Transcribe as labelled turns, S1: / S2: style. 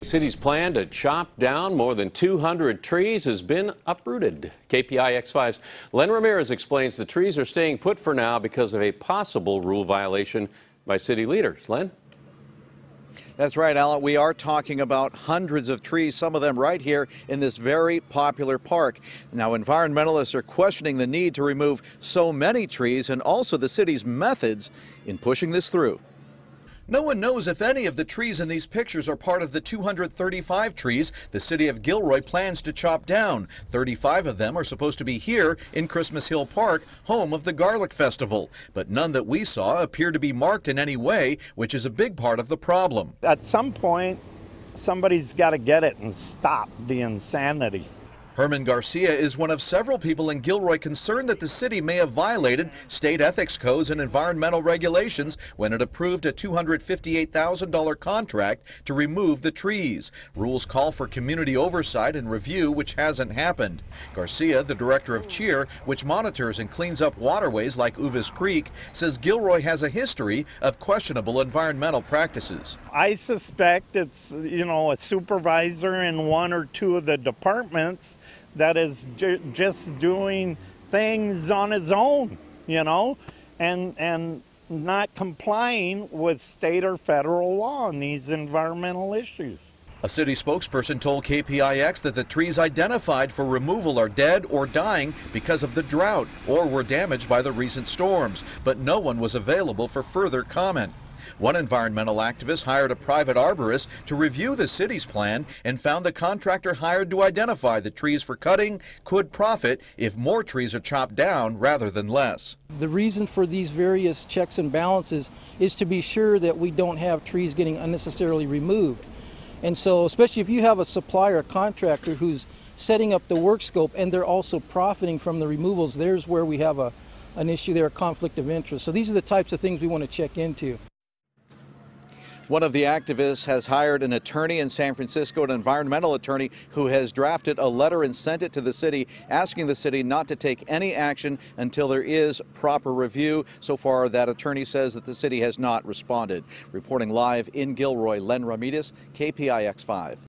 S1: The city's plan to chop down more than 200 trees has been uprooted. KPIX5's Len Ramirez explains the trees are staying put for now because of a possible rule violation by city leaders. Len?
S2: That's right, Alan. We are talking about hundreds of trees, some of them right here in this very popular park. Now, environmentalists are questioning the need to remove so many trees and also the city's methods in pushing this through. No one knows if any of the trees in these pictures are part of the 235 trees the city of Gilroy plans to chop down. 35 of them are supposed to be here in Christmas Hill Park, home of the Garlic Festival. But none that we saw appear to be marked in any way, which is a big part of the problem.
S3: At some point, somebody's got to get it and stop the insanity.
S2: Herman Garcia is one of several people in Gilroy concerned that the city may have violated state ethics codes and environmental regulations when it approved a $258,000 contract to remove the trees. Rules call for community oversight and review, which hasn't happened. Garcia, the director of CHEER, which monitors and cleans up waterways like Uvis Creek, says Gilroy has a history of questionable environmental practices.
S3: I suspect it's, a supervisor in one or two of the departments that is just doing things on his own, and not complying with state or federal law on these environmental issues.
S2: A city spokesperson told KPIX that the trees identified for removal are dead or dying because of the drought or were damaged by the recent storms, but no one was available for further comment. One environmental activist hired a private arborist to review the city's plan and found the contractor hired to identify the trees for cutting could profit if more trees are chopped down rather than less.
S4: The reason for these various checks and balances is to be sure that we don't have trees getting unnecessarily removed. And so, especially if you have a supplier, a contractor who's setting up the work scope and they're also profiting from the removals, there's where we have an issue there, a conflict of interest. So these are the types of things we want to check into.
S2: One of the activists has hired an attorney in San Francisco, an environmental attorney who has drafted a letter and sent it to the city, asking the city not to take any action until there is proper review. So far, that attorney says that the city has not responded. Reporting live in Gilroy, Len Ramirez, KPIX 5.